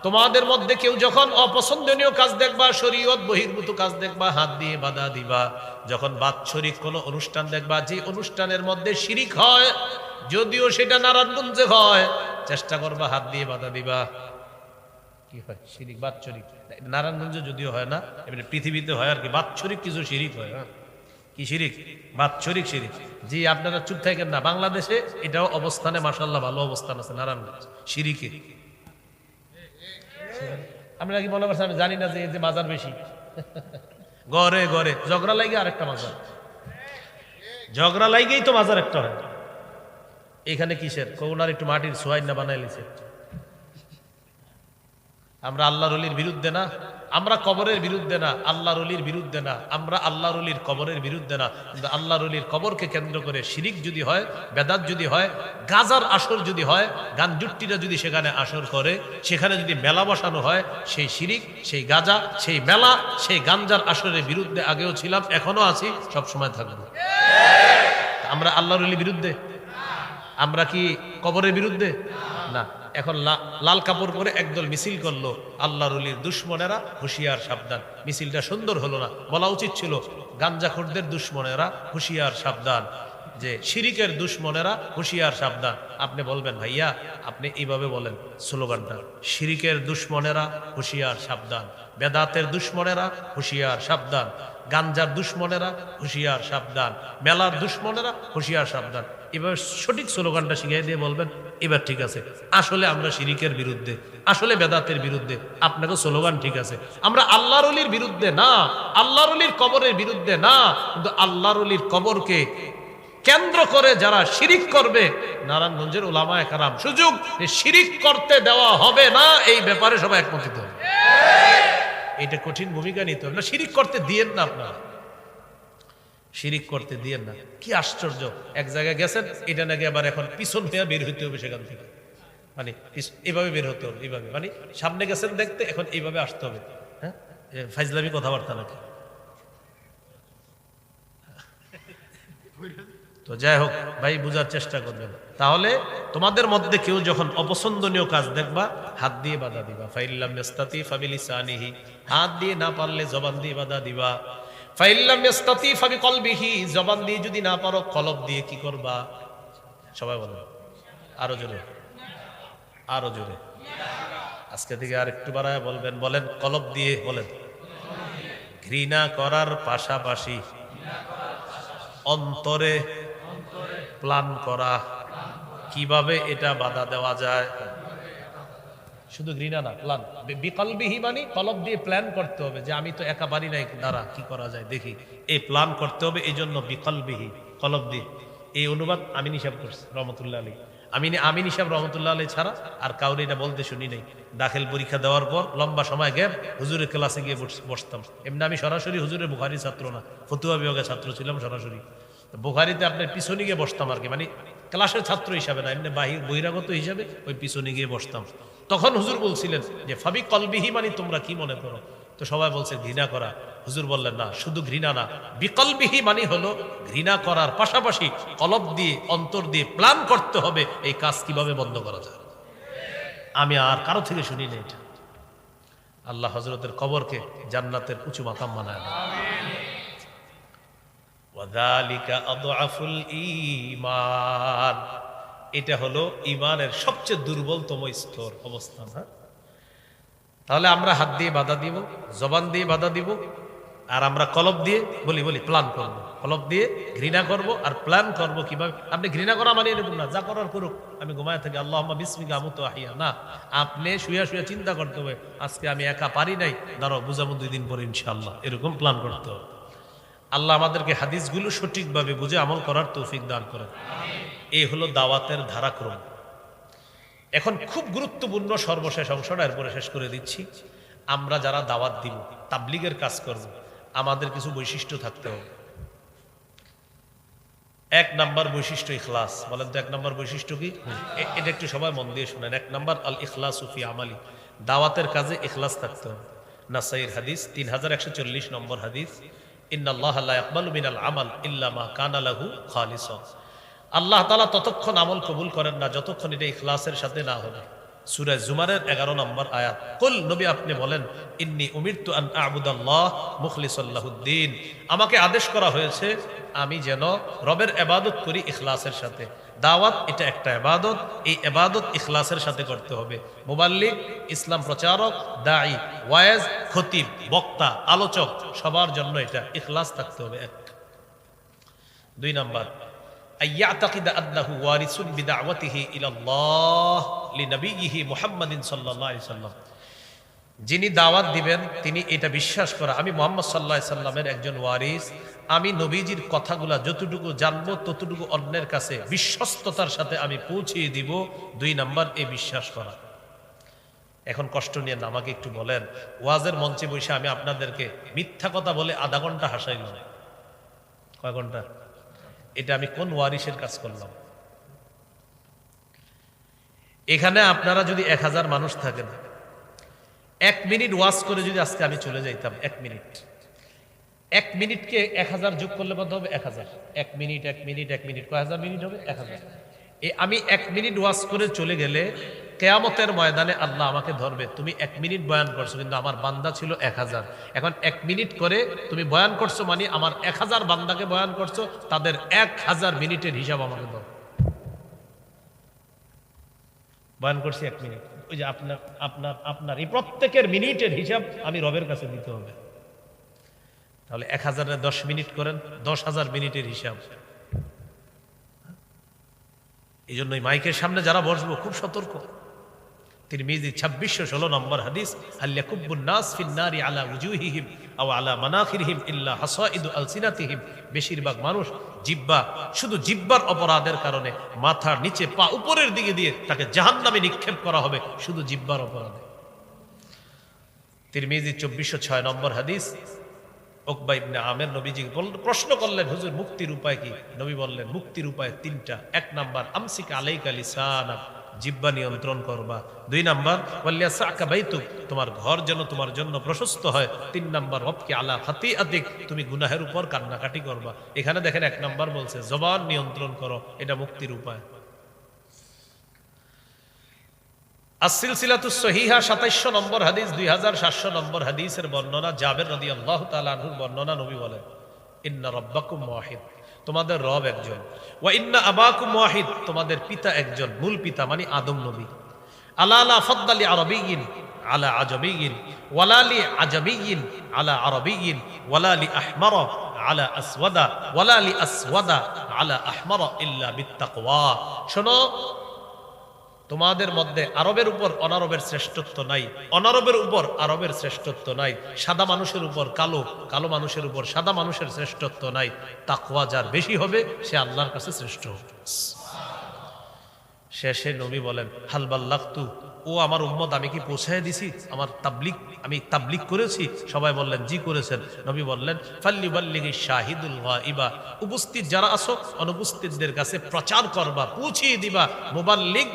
তোমাদের মধ্যে কেউ যখন অপছন্দনীয় কাজ দেখবা, শরীয়ত বহির্ভূত কাজ দেখবা, হাত দিয়ে বাধা দিবা। যখন বাৎসরিক কোনো অনুষ্ঠান দেখবা, যে অনুষ্ঠানের মধ্যে শিরিক হয়, যদিও সেটা নারায়ণগঞ্জে হয়, চেষ্টা করবা হাত দিয়ে বাধা দিবা। কি হয়? শিরিক, বাৎসরিক। নারায়ণগঞ্জে যদিও হয় না, এমনি পৃথিবীতে হয় আর কি, বাৎসরিক কিছু শিরিক হয়। কি শিরিক? বাৎসরিক শিরিক। জি, আপনারা চুপ থাকেন না। বাংলাদেশে এটাও অবস্থানে মাশাআল্লাহ ভালো অবস্থান আছে নারায়ণগঞ্জ শিরিকে। আমরা কি মনে করছেন আমি জানি না যে মাজার বেশি? ঘরে ঘরে ঝগড়া লাগে, আরেকটা মাজার, ঝগড়া লাগেই তো মাজার একটা হয়। এখানে কিসের? কোনার একটু মাটির সোয়াইন না বানাই লিছে। আমরা আল্লাহর ওলির বিরুদ্ধে না, আমরা কবরের বিরুদ্ধে না, আল্লাহর ওলির বিরুদ্ধে না, আমরা আল্লাহর ওলির কবরের বিরুদ্ধে না। কিন্তু আল্লাহর ওলির কবরকে কেন্দ্র করে শিরিক যদি হয়, বেদাত যদি হয়, গাজার আসর যদি হয়, গানজুট্টিরা যদি সেখানে আসর করে, সেখানে যদি মেলা বসানো হয়, সেই শিরিক, সেই গাজা, সেই মেলা, সেই গাঞ্জার আসরের বিরুদ্ধে আগেও ছিলাম, এখনো আছি, সব সময় থাকবো। আমরা আল্লাহর ওলির বিরুদ্ধে? আমরা কি কবরের বিরুদ্ধে? না। এখন লাল কাপড় পরে একদল মিছিল করলো, আল্লাহর ওলির দুশ্মনেরা হুঁশিয়ার সাবধান। মিছিলটা সুন্দর হলো না, বলা উচিত ছিল গাঞ্জাখোরদের দুশ্মনেরা হুঁশিয়ার সাবধান। যে শিরিকের দুশ্মনেরা হুঁশিয়ার সাবধান। আপনি বলবেন ভাইয়া আপনি এইভাবে বলেন স্লোগানটা, শিরিকের দুশ্মনেরা হুঁশিয়ার সাবধান, বেদাতের দুশ্মনেরা হুঁশিয়ার সাবধান, গাঞ্জার দুশ্মনেরা হুঁশিয়ার সাবধান, মেলার দুশ্মনেরা হুঁশিয়ার সাবধান। এবার সঠিক স্লোগানটা শিখিয়ে দিয়ে বলবেন এবার ঠিক আছে, আসলে আমরা শিরিকের বিরুদ্ধে, আসলে বেদাতের বিরুদ্ধে। আপনাকে স্লোগান ঠিক আছে, আমরা আল্লাহর ওলির বিরুদ্ধে না, আল্লাহর ওলির কবরের বিরুদ্ধে না, কিন্তু আল্লাহর ওলির কবরকে কেন্দ্র করে যারা শিরিক করবে, নারায়ণগঞ্জের উলামায়ে কেরাম সুযোগ যে শিরিক করতে দেওয়া হবে না, এই ব্যাপারে সবাই একমত হতে হবে। এটা কঠিন ভূমিকা নিতে হবে না, শিরিক করতে দিয়েন না, আপনারা শিরিক করতে দিয়েন না। কি আশ্চর্য, এক জায়গায় গেছেন, এটা নাকি আবার এখন পিছন হয়ে বের হইতে হবে সেখান থেকে, মানে এইভাবে বের হতে হবে, এইভাবে মানে সামনে গেছেন দেখতে, এখন এইভাবে আসতে হবে। হ্যাঁ, ফাইজলামি কথাবার্তা নাকি? তো যাই হোক ভাই, বুঝার চেষ্টা করবেন। তাহলে তোমাদের মধ্যে কেউ যখন অপছন্দনীয় কাজ দেখবা, হাত দিয়ে বাধা দিবা। ফাইল্লাম ইয়াস্তাতি ফাবিলিসানিহি, হাত দিয়ে না পারলে জবান দিয়ে বাধা দিবা। ফাইল্লাম ইয়াস্তাতি ফাবিকলবিহি, জবান দিয়ে যদি না পারো কলব দিয়ে কি করবা? সবাই বলেন আরো জোরে, আরো জোরে। আজকে থেকে আর একটু বাড়ায় বলবেন, বলেন কলব দিয়ে বলেন। ঘৃণা করার পাশাপাশি অন্তরে প্ল্যান করা, কিভাবে এটা বাধা দেওয়া যায়। শুধু ঘৃণা না, প্ল্যান। বিকলবিহি মানে কলব দিয়ে প্ল্যান করতে হবে, যে আমি তো একা পারি নাই, দ্বারা কি করা যায় দেখি, এই প্ল্যান করতে হবে। এই জন্য বিকলবিহি, কলব দিয়ে। এই অনুবাদ আমিন সাহেব করছে রহমতুল্লাহ আলী। আমিন সাহেব রহমতুল্লাহ আলী ছাড়া আর কাউরে এটা বলতে শুনি নাই। দাখিল পরীক্ষা দেওয়ার পর লম্বা সময় গ্যাপ, হুজুরের ক্লাসে গিয়ে বসতাম। এমনি আমি সরাসরি হুজুরের বুখারী ছাত্র না, ফতুয়া বিভাগের ছাত্র ছিলাম সরাসরি। বুখারীতে আপনার পিছনে গিয়ে বসতাম আর কি, মানে ক্লাসের ছাত্র হিসাবে না, এমনি বহিরাগত হিসাবে ওই পিছনে গিয়ে বসতাম। তখন হুজুর বলছিলেন যে ফাবি কলবিহি মানে তোমরা কি মনে করো? তো সবাই বলছে ঘৃণা করা। হুজুর বললেন না, শুধু ঘৃণা না, বিকলবিহি মানে হলো ঘৃণা করার পাশাপাশি কলব দিয়ে, অন্তর দিয়ে প্ল্যান করতে হবে এই কাজ কিভাবে বন্ধ করা যায়। আমি আর কারো থেকে শুনি না এটা। আল্লাহ হযরতের কবরকে জান্নাতের উঁচু মাকাম বানায় দেন। ওয়াযালিকা আযআফুল ঈমান, এটা হলো ঈমানের সবচেয়ে দুর্বলতম স্তর, অবস্থান। হ্যাঁ, তাহলে আমরা হাত দিয়ে বাধা দিব, জবান দিয়ে বাধা দিব, আর আমরা কলব দিয়ে বলি প্ল্যান করব। কলব দিয়ে ঘৃণা করব আর প্ল্যান করব কিভাবে। আপনি ঘৃণা করা মানে এরকম না, যা করার করুক, আমি ঘুমায় থাকি, আল্লাহুম্মা বিসমিকা আমুতু ওয়া আহইয়া, না। আপনি শুয়া শুয়া চিন্তা করতে হবে, আজকে আমি একা পারি নাই, দাঁড়াও বুঝাবো 2 দিন পরে ইনশাআল্লাহ, এরকম প্ল্যান করতে হবে। আল্লাহ আমাদেরকে হাদিসগুলো সঠিকভাবে বুঝে আমল করার তৌফিক দান করেন। এই হলো দাওয়াতের ধারাক্রম। এখন খুব গুরুত্বপূর্ণ সর্বশেষ অংশটা, এরপরে শেষ করে দিচ্ছি। আমরা যারা দাওয়াত দিব, তাবলীগের কাজ করব, আমাদের কিছু বৈশিষ্ট্য থাকতে হবে। 1 নাম্বার বৈশিষ্ট্য ইখলাস। বলেন তো 1 নাম্বার বৈশিষ্ট্য কি? এটা একটু সবাই মন দিয়ে শুনেন। 1 নাম্বার আল ইখলাসু ফি আমালি, দাওয়াতের কাজে ইখলাস থাকতে হবে। নাসাইর হাদিস 3140 নম্বর হাদিস, ইন্নাল্লাহা লা ইয়াকবালু মিনাল আমাল ইল্লা মা কানা লাহু খালিসা। আল্লাহ তাআলা ততক্ষণ আমল কবুল করেন না যতক্ষণ এটা ইখলাসের সাথে না হবে। সূরা জুমারের 11 নম্বর আয়াত। কুল, নবী আপনি বলেন, ইন্নী উমিরতু আন আ'বুদাল্লাহ মুখলিসাল লাহুদ্দিন, আমাকে আদেশ করা হয়েছে আমি যেন রবের ইবাদত করি ইখলাসের সাথে। দাওয়াত এটা একটা ইবাদত, এই ইবাদত ইখলাসের সাথে করতে হবে। মুবাল্লিগ, ইসলাম প্রচারক, দাঈ, ওয়াইজ, খতিব, বক্তা, আলোচক, সবার জন্য এটা ইখলাস থাকতে হবে। 1। 2 নাম্বার আইয়াতাকিদা আন্নাহু ওয়ারিসুন বিদাওয়াতিহি ইলাল্লাহ লিনবিয়িহি মুহাম্মাদিন সাল্লাল্লাহু আলাইহি সাল্লাম, যিনি দাওয়াত দিবেন তিনি এটা বিশ্বাস করা আমি মুহাম্মদ সাল্লাল্লাহু আলাইহি সাল্লামের একজন ওয়ারিস, আমি নবীজির কথাগুলা যতটুকু জানবো ততটুকু অন্যের কাছে বিশ্বস্ততার সাথে আমি পৌঁছিয়ে দিব। 2 নাম্বার এই বিশ্বাস করা। এখন কষ্ট নিয়ে না, আমাকে একটু বলেন, ওয়াজের মঞ্চে বসে আমি আপনাদেরকে মিথ্যা কথা বলে আধা ঘন্টা হাসাইলাম, কয় ঘন্টা? এটা আমি কোন ওয়ারিসের কাজ করলাম? এখানে আপনারা যদি 1000 মানুষ থাকেন, 1 মিনিট ওয়াজ করে যদি আজকে আমি চলে যাইতাম, 1 মিনিট, 1 মিনিটকে 1000 যোগ করলে কত হবে? 1000। 1 মিনিট 1 মিনিট 1 মিনিট কয় হাজার মিনিট হবে? 1000। আমি 1 মিনিট ওয়াজ করে চলে গেলে কিয়ামতের ময়দানে আল্লাহ আমাকে ধরবে, তুমি 1 মিনিট বয়ান করছো কিন্তু আমার বান্দা ছিল 1000, এখন 1 মিনিট করে তুমি বয়ান করছো মানে আমার 1000 বান্দাকে বয়ান করছো, তাদের 1000 মিনিটের হিসাব আমাকে দাও। বয়ান করছি 1 মিনিট, ওই যে আপনার এই প্রত্যেকের মিনিটের হিসাব আমি রবের কাছে দিতে হবে। তাহলে 1000-এ 10 মিনিট করেন, 10,000 মিনিটের হিসাব। এই জন্যই মাইকের সামনে যারা বসবো খুব সতর্ক। তিরমিজি 2616 নম্বর হাদিস, আল্লাকুব্বুন নাস ফিন নারি আলা উজুহিহিম আও আলা মানাখিরিহিম ইল্লা হাসাইদু আলসিনাতিহিম। বেশিরভাগ মানুষ জিহ্বা, শুধু জিহ্বার অপরাধের কারণে মাথার নিচে পা উপরের দিকে দিয়ে তাকে জাহান্নামে নিক্ষেপ করা হবে শুধু জিহ্বার অপরাধে। তিরমিজি 2406 নম্বর হাদিস, উকবা ইবনে আমের নবীজি প্রশ্ন করলেন, হুজুর মুক্তির উপায় কি? নবী বললেন মুক্তির উপায় 3টা। 1 নাম্বার আমসিক আলাইকা লিসানাক, জিহ্বা নিয়ন্ত্রণ করবা। 2 নাম্বার ওয়ালিয়াসাকা বাইতুক, তোমার ঘর যেন তোমার জন্য প্রশস্ত হয়। 3 নাম্বার ওয়াবকি আলা খাতিআতিক, তুমি গুনাহের উপর কান্নাকাটি করবা। এখানে দেখেন 1 নাম্বার বলছে জবান নিয়ন্ত্রণ করো, এটা মুক্তির উপায়। as-silsilatus sahiha 2700 নম্বর হাদিস, 2700 নম্বর হাদিসের বর্ণনা, জাবের রাদিয়াল্লাহু তাআলা আনহুর বর্ণনা, নবী বলেন ইন্না রাব্বাকুম ওয়াহিদ, তোমাদের রব একজন। ওয়া ইন্না আবাকুম ওয়াহিদ, তোমাদের পিতা একজন, মূল পিতা মানে আদম নবী। আলা লা ফাদ্দালি আরাবিয়্যিন আলা আজামিয়্যিন ওয়ালা লি আজামিয়্যিন আলা আরাবিয়্যিন ওয়ালা লি আহমারা আলা আসওয়াদা ওয়ালা লি আসওয়াদা আলা আহমারা ইল্লা বিত্তাকওয়া। শোনো, তোমাদের মধ্যে আরবের উপর অনারবের শ্রেষ্ঠত্ব নাই, অনারবের উপর আরবের শ্রেষ্ঠত্ব নাই, সাদা মানুষের উপর কালো, কালো মানুষের উপর সাদা মানুষের শ্রেষ্ঠত্ব নাই। তাকওয়া যার বেশি হবে সে আল্লাহর কাছে শ্রেষ্ঠ হবে। শেষে নবী বলেন হাল বাল্লাগতু, ও আমার উম্মত আমি কি পৌঁছায় দিছি? আমার তাবলিগ, আমি তাবলিগ করেছি? সবাই বললেন জি করেছেন। নবী বললেন ফাল্লিবাল্লিগিশ শাহিদুল গায়বা, উপস্থিত যারা আছো অনুপস্থিতদের কাছে প্রচার করবা, পৌঁছিয়ে দিবা। মুবাল্লিগ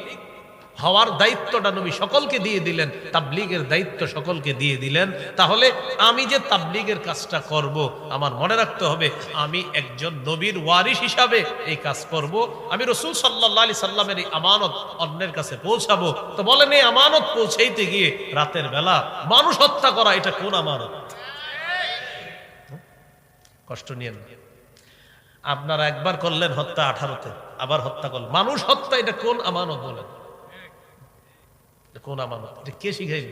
হওয়ার দায়িত্বটা নবী সকলকে দিয়ে দিলেন, তাবলীগের দায়িত্ব সকলকে দিয়ে দিলেন। তাহলে আমি যে তাবলীগের কাজটা করব, আমার মনে রাখতে হবে আমি একজন নবীর ওয়ারিস হিসাবে এই কাজ করব। আমি রাসূল সাল্লাল্লাহু আলাইহি সাল্লামের এই আমানত অন্যের কাছে পৌঁছাবো। তো বলেন এই আমানত পৌঁছাইতে গিয়ে রাতের বেলা মানুষ হত্যা করা, এটা কোন আমানত? কষ্ট নিয়েন না। আপনারা একবার করলেন হত্যা 18তে, আবার হত্যা করলেন, মানুষ হত্যা, এটা কোন আমানত বলেন? কোন আমানত? এটা কে শিখাইল?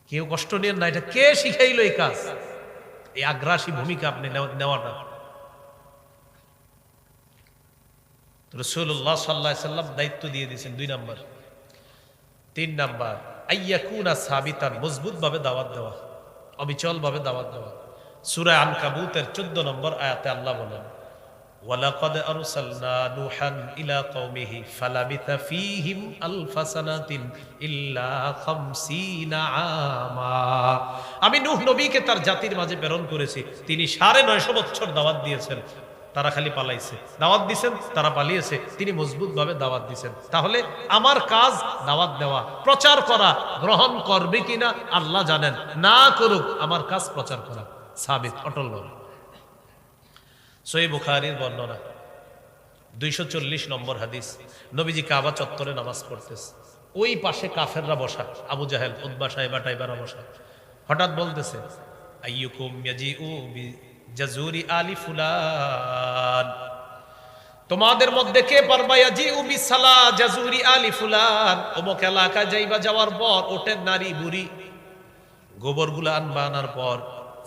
কেউ কষ্ট নিয়েন না, এটা কে শিখাইলো এই কাজ? এই আগ্রাসী ভূমিকা আপনি নেওয়াটা। রাসূলুল্লাহ সাল্লাল্লাহু আলাইহি সাল্লাম দায়িত্ব দিয়ে দিয়েছেন 2 নাম্বার। 3 নাম্বার আইয়াকুনা সাবিতান, মজবুত ভাবে দাওয়াত দেওয়া, অবিচল ভাবে দাওয়াত দেওয়া। সূরা আনকাবুতের 14 নম্বর আয়াতে আল্লাহ বলেন ওয়ালাকাদ আরসালনা নূহান ইলা কওমিহি ফালাবিথা ফীহিম আলফা সানাতিন ইল্লা 50 আমা। আমি নূহ নবীকে তার জাতির মাঝে প্রেরণ করেছি, তিনি 950 বছর দাওয়াত দিয়েছেন, তারা খালি পালাইছে। দাওয়াত দিয়েছেন, তারা পালিয়েছে, তিনি মজবুত ভাবে দাওয়াত দিয়েছেন। তাহলে আমার কাজ দাওয়াত দেওয়া, প্রচার করা। গ্রহণ করবে কিনা আল্লাহ জানেন, না করুক, আমার কাজ প্রচার করা। সাবিত, অটল ভাবে। সহিহ বুখারীর বর্ণনা 240 নম্বর হাদিস, নবীজি কাবা চত্বরে নামাজ পড়তেছে, ওই পাশে কাফেররা বসা, আবু জাহেল, উতবা, সাইবা টাইবারা বসা। হঠাৎ বলতেছে আইয়ুকুম ইয়াজিউ বিজাজুরি আলি ফুলান, তোমাদের মধ্যে কে পারবা ইয়াজিউ বিসালা জাজুরি আলি ফুলান, অমুক এলাকায় যাইবা, যাওয়ার পর ওটের নারী বুড়ি গোবরগুলো আনবা, আনার পর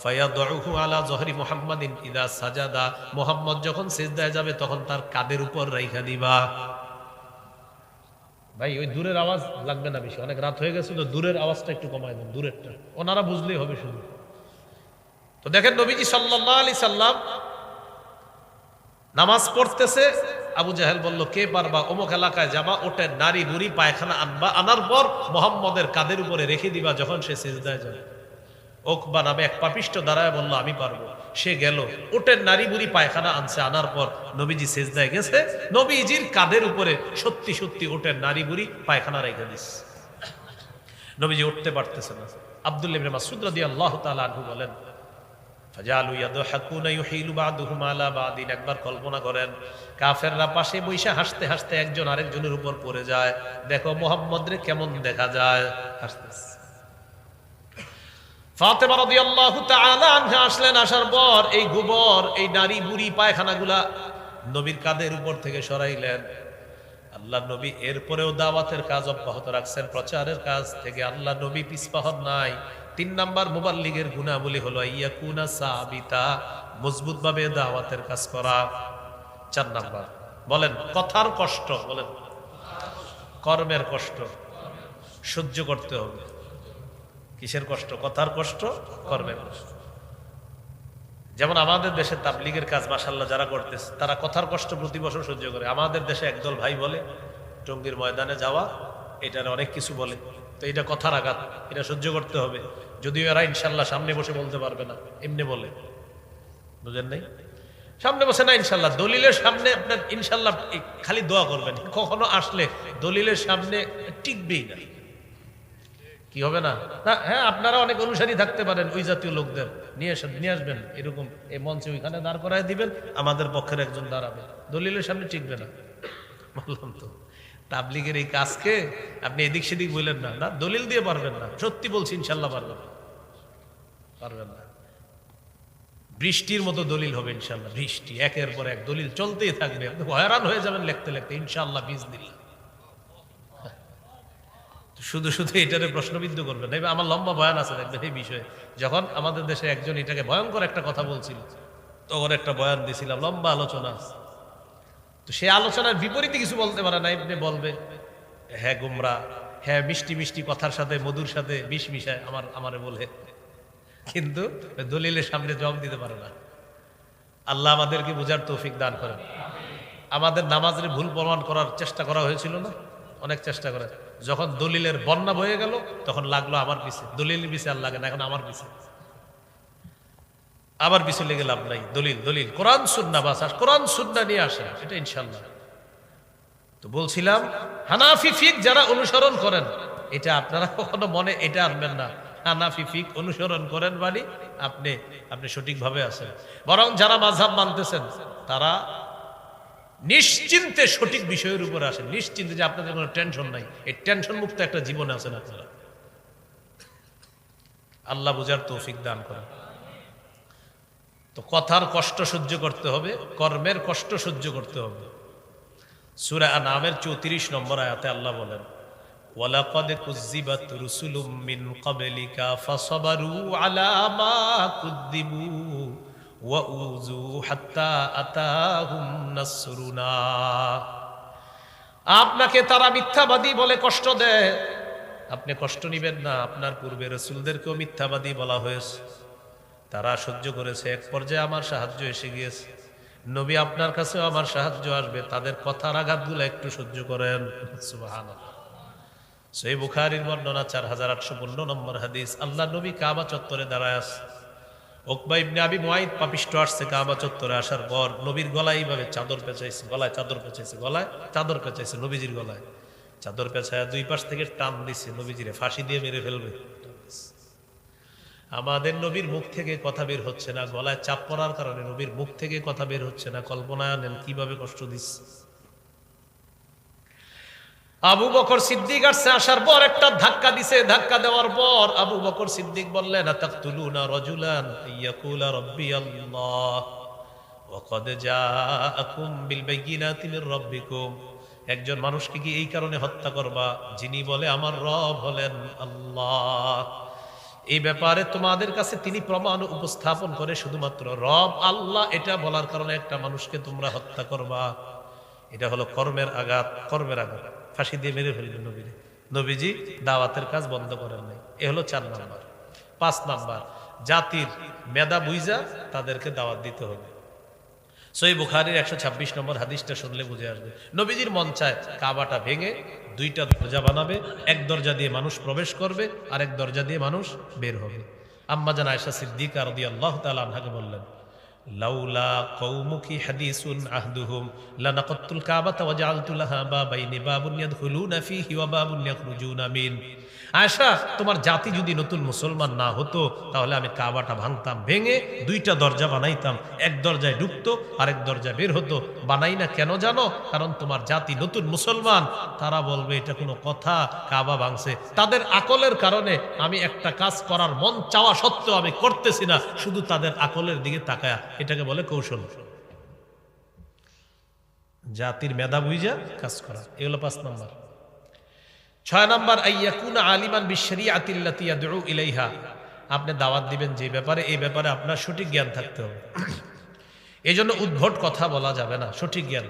ফায়াদউহু আলা যহরি মুহাম্মাদিন ইদা সাজাদা, মুহাম্মদ যখন সিজদায় যাবে তখন তার কাঁধের উপর রাইখা দিবা। ভাই ওই দূরের আওয়াজ লাগবে না বেশি, অনেক রাত হয়ে গেছে তো, দূরের আওয়াজটা একটু কমায় দেন, দূরেরটা ওনারা বুঝলেই হবে শুধু। তো দেখেন নবীজি সাল্লাল্লাহু আলাইহি সাল্লাম নামাজ পড়তেছে, আবু জাহেল বলল কে পারবা, অমুক এলাকায় যাবা, ওটের নারী বুড়ি পায়খানা আনবা, আনার পর মুহাম্মদের কাঁধের উপরে রেখে দিবা যখন সে সিজদায় যাবে। উকবা নামে এক পাপিষ্ঠ দাঁড়ায় বলল আমি পারবো। সে গেল, ওটের নারী বুড়ি পায়খানা আনছে, আনার পর নবীজি সিজদায় গেছে, নবীজির কাঁধের উপরে সত্যি সত্যি ওটের নারী বুড়ি পায়খানা রেখে দিস। নবীজি উঠতে পারতেছে না। আব্দুল্লাহ ইবনে মাসউদ রাদিয়াল্লাহু তাআলা আনহু বলেন ফাজালু ইয়াদহাকুনা ইউহিলু বা'দুহুম আলা বা'দিন। একবার কল্পনা করেন কাফেররা পাশে বইসা হাসতে হাসতে একজন আরেকজনের উপর পড়ে যায়, দেখো মুহাম্মদ রে কেমন দেখা যায়, হাসতেছে। ফাতেমা রাদিয়াল্লাহু তাআলা আনহা আসলেন, আসার পর এই গোবর, এই নারী বুড়ি পায়খানাগুলা নবীর কাঁধের উপর থেকে সরাইলেন। আল্লাহ নবী এরপরেও দাওয়াতের কাজ অব্যাহত রাখছেন, প্রচারের কাজ থেকে আল্লাহ নবী পিছপা হন নাই। 3 নাম্বার মুবাল্লিগের গুণাবলী হলো ইয়াকুনা সাবিতা, মজবুত ভাবে দাওয়াতের কাজ করা। 4 নাম্বার বলেন কথার কষ্ট, বলেন কর্মের কষ্ট সহ্য করতে হবে। কিসের কষ্ট? কথার কষ্ট, কর্মের কষ্ট। যেমন আমাদের দেশে তাবলীগের কাজ মাশাআল্লাহ যারা করতেছে তারা কথার কষ্ট প্রতি বছর সহ্য করে। আমাদের দেশে একদল ভাই বলে টঙ্গীর ময়দানে যাওয়া, এটার অনেক কিছু বলে, তো এটা কথার আঘাত, এটা সহ্য করতে হবে। যদিও এরা ইনশাল্লাহ সামনে বসে বলতে পারবে না, এমনি বলে, বুঝেন নাই? সামনে বসে না ইনশাল্লাহ, দলিলের সামনে আপনার ইনশাল্লাহ খালি দোয়া করবেন, কখনো আসলে দলিলের সামনে টিকবেই না। কি হবে না? হ্যাঁ, আপনারা অনেক অনুসারী থাকতে পারেন, ওই জাতীয় লোকদের নিয়ে আসবেন, এরকম এই মঞ্চে ওইখানে দাঁড় করায় দিবেন, আমাদের পক্ষের একজন দাঁড়াবে, দলিলের সামনে টিকবে না। বললাম তো, তাবলীগের এই কাজকে আপনি এদিক সেদিক বললেন না, না দলিল দিয়ে পারবেন না, সত্যি বলছি ইনশাল্লাহ পারবেন না। বৃষ্টির মতো দলিল হবে ইনশাল্লাহ, বৃষ্টি একের পর এক দলিল চলতেই থাকবে, আপনি হয়রান হয়ে যাবেন লিখতে লিখতে, ইনশাল্লাহ বীজ দিল। শুধু শুধু এটারে প্রশ্নবিদ্ধ করবেন না। আমার লম্বা বয়ান আছে দেখবেন এই বিষয়ে। যখন আমাদের দেশে একজন এটাকে ভয়ঙ্কর একটা কথা বলছিল, তখন একটা বয়ান দিয়েছিলাম, লম্বা আলোচনা আছে। তো সে আলোচনার বিপরীতে কিছু বলতে পারে না, এমনি বলবে হ্যাঁ গুমরা, হ্যাঁ মিষ্টি মিষ্টি কথার সাথে মধুর সাথে বিষ মিশায় আমারে বলে, কিন্তু দলিলের সামনে জবাব দিতে পারে না। আল্লাহ আমাদেরকে বোঝার তৌফিক দান করেন। আমাদের নামাজের ভুল প্রমাণ করার চেষ্টা করা হয়েছিল না, অনেক চেষ্টা করে, যখন দলিলের বন্যা বয়ে গেল তখন লাগলো আমার পিছে, দলিলের পিছে আর লাগে না, এখন আমার পিছে, আবার পিছে লেগে লাভ নাই। দলিল দলিল কোরআন সুন্নাহ, বাস কোরআন সুন্নাহ নিয়ে আসে, এটা ইনশাল্লাহ। তো বলছিলাম হানাফি ফিক যারা অনুসরণ করেন, এটা আপনারা কখনো মনে এটা আনবেন না হানাফি ফিক অনুসরণ করেন মানে আপনি সঠিকভাবে আছেন। বরং যারা মাযহাব মানতেছেন তারা নিশ্চিন্তে সঠিক বিষয়ের উপর আসেন, নিশ্চিন্তে যে আপনাদের কোনো টেনশন নাই, এই টেনশন মুক্ত একটা জীবনে আছেন আপনারা। আল্লাহ বুঝার তৌফিক দান করেন। তো কথার কষ্ট সহ্য করতে হবে, কর্মের কষ্ট সহ্য করতে হবে। সূরা আনআমের 34 নম্বর আয়াতে আল্লাহ বলেন, ওয়ালাকাদ কুযযিবাত রুসুলুম মিন ক্বাবলিকা ফাসাবারু আলা মা কুযযিবু ওয়া উযু হাত্তা আতাহুম নাসরুনা। আপনাকে তারা মিথ্যাবাদী বলে কষ্ট দেয়, আপনি কষ্ট নেবেন না। আপনার পূর্বে রাসূলদেরকেও মিথ্যাবাদী বলা হয়েছে, তারা সহ্য করেছে, এক পর্যায়ে আমার সাহায্য এসে গিয়েছে। নবী আপনার কাছেও আমার সাহায্য আসবে, তাদের কথার আঘাতগুলো একটু সহ্য করেন। সুবহানাল্লাহ। সহিহ বুখারীর বর্ণনা 4815 নম্বর হাদিস। আল্লাহ নবী কাবা চত্বরে দাঁড়ায় আছে, উকবা ইবনে আবি মুআইদ পাপিষ্ট আসছে কাবা চত্বরে। আসার পর নবীর গলায় এইভাবে চাদর পেঁচাইছে, গলায় চাদর পেঁচাইছে, গলায় চাদর পেঁচাইছে, নবীজির গলায় চাদর পেঁচায় দুই পাশ থেকে টান দিছে, নবীজিরে ফাঁসি দিয়ে মেরে ফেলবে। আমাদের নবীর মুখ থেকে কথা বের হচ্ছে না, গলায় চাপ পড়ার কারণে নবীর মুখ থেকে কথা বের হচ্ছে না। কল্পনায় আনেন কিভাবে কষ্ট দিচ্ছে। আবু বকর সিদ্দিক আসছে, আসার পর একটা ধাক্কা দিছে, ধাক্কা দেওয়ার পর আবু বকর সিদ্দিক বললেন, আতাকতুলুনা রাজুলান ইয়াকুলা রাব্বি আল্লাহ ওয়া ক্বাদ জাআকুম বিল বাইয়িনাতি মির রাব্বিকুম। একজন মানুষকে কি এই কারণে হত্যা করবা যিনি বলে আমার রব হলেন আল্লাহ? এই ব্যাপারে তোমাদের কাছে তিনি প্রমাণ উপস্থাপন করে শুধুমাত্র রব আল্লাহ এটা বলার কারণে একটা মানুষকে তোমরা হত্যা করবা। এটা হলো কর্মের আঘাত, কর্মের আঘাত। ফাঁসি দিয়ে মেরে ফেললেন নবীরে। নবীজি দাওয়াতের কাজ বন্ধ করেন নাই। এ হলো 4 নাম্বার। 5 নাম্বার, জাতির মেধা বুঝা তাদেরকে দাওয়াত দিতে হবে। সহিহ বুখারীর 126 নম্বর হাদিসটা শুনলে বুঝে আসবে। নবীজির মন চায় কাবাটা ভেঙে 2টা দরজা বানাবে, এক দরজা দিয়ে মানুষ প্রবেশ করবে, আরেক দরজা দিয়ে মানুষ বের হবে। আম্মা জান আয়েশা সিদ্দিকা রাদিয়াল্লাহু তাআলা আনহাকে বললেন, লাউলা কওমুকি হাদিসুন আহদুহুম লানাকাতুল কাবাতা ওয়া জাআলতু লাহা বাবাইনি বাবুন ইয়াদখুলুনা ফীহি ওয়া বাবুন ইয়াখরুজুনা মিন। আয়েশা, তোমার জাতি যদি নতুন মুসলমান না হতো তাহলে আমি কাবাটা ভাঙতাম, ভেঙে দুইটা দরজা বানাইতাম, এক দরজায় ঢুকতো আরেক দরজায় বের হতো। বানাই না কেন জানো? কারণ তোমার জাতি নতুন মুসলমান, তারা বলবে এটা কোনো কথা, কাবা ভাঙছে। তাদের আকলের কারণে আমি একটা কাজ করার মন চাওয়া সত্ত্বেও আমি করতেছি না, শুধু তাদের আকলের দিকে তাকায়া, এটাকে বলে কৌশল। জাতির মেধা বুঝা কাজ করা, এগুলো 5 নম্বর। 6 নম্বর, আইয়াকুনা আলিমান বিশরিয়াতিল্লাতী ইয়াদউ ইলাইহা। আপনি দাওয়াত দিবেন যে ব্যাপারে, এই ব্যাপারে আপনার সঠিক জ্ঞান থাকতে হবে। এই জন্য উদ্ভট কথা বলা যাবে না, সঠিক জ্ঞান।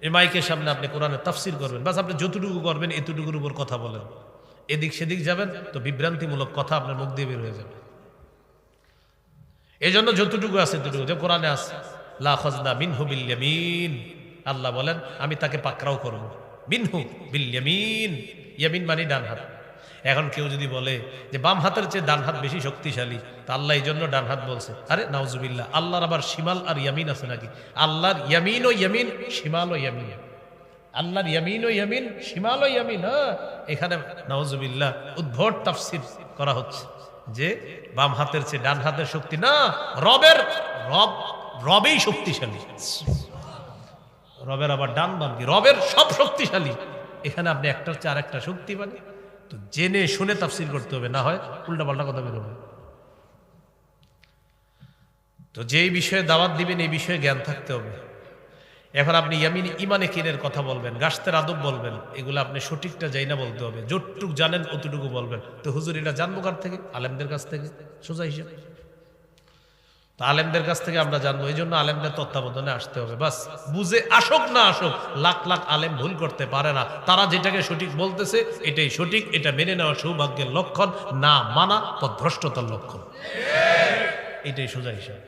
এই মাইকের সামনে আপনি কোরআনের তাফসীর করবেন, বাস আপনি যতটুকু করবেন এতটুকুর উপর কথা বলেন। এদিক সেদিক যাবেন তো বিভ্রান্তিমূলক কথা আপনার মুখ দিয়ে বের হয়ে যাবে। এই জন্য যতটুকু আছে ততটুকু, যে কোরআনে আছে লা খাযনা মিনহু বিল ইয়ামিন, আল্লাহ বলেন আমি তাকে পাকড়াও করব। মিনহু বিল ইয়ামিন, ইয়ামিন মানে ডান হাত। এখন কেউ যদি বলে যে বাম হাতের চেয়ে ডান হাত বেশি শক্তিশালী, তা আল্লাহ এই জন্য ডান হাত বলছে, আরে নাউজুবিল্লাহ, আল্লাহর আবার শিমাল আর ইয়ামিন আছে নাকি? আল্লাহর ইয়ামিন ও ইয়ামিন, শিমাল ও ইয়ামিন। আল্লাহর ইয়ামিন ও ইয়ামিন, শিমাল ও ইয়ামিন। এখানে নাউজুবিল্লাহ উদ্ভট তাফসীর করা হচ্ছে যে বাম হাতের চেয়ে ডান হাতের শক্তি না, রবেই শক্তিশালী। রবের আবার ডান বাম কি? রবের সব শক্তিশালী। এখানে আপনি একটার চেয়ে আরেকটা শক্তি মানে, তো জেনে শুনে তাফসীর করতে হবে, না হয় উল্টাপাল্টা কথা বের হবে। তো যেই বিষয়ে দাওয়াত দিবেন এই বিষয়ে জ্ঞান থাকতে হবে। এখন আপনি ইয়ামিন ইমানে কিনের কথা বলবেন, গাছতের আদব বলবেন, এগুলো আপনি সঠিকটা যাই না বলতে হবে, যতটুকু জানেন অতটুকু বলবেন। তো হুজুর এটা জানবো কার থেকে? আলেমদের কাছ থেকে, সোজা হিসাব। তো আলেমদের কাছ থেকে আমরা জানবো, এই জন্য আলেমদের তত্ত্বাবধানে আসতে হবে। বাস বুঝে আসুক না আসুক, লাখ লাখ আলেম ভুল করতে পারে না। তারা যেটাকে সঠিক বলতেছে এটাই সঠিক, এটা মেনে নেওয়া সৌভাগ্যের লক্ষণ, না মানা পথভ্রষ্টতার লক্ষণ। এটাই সোজা হিসাব।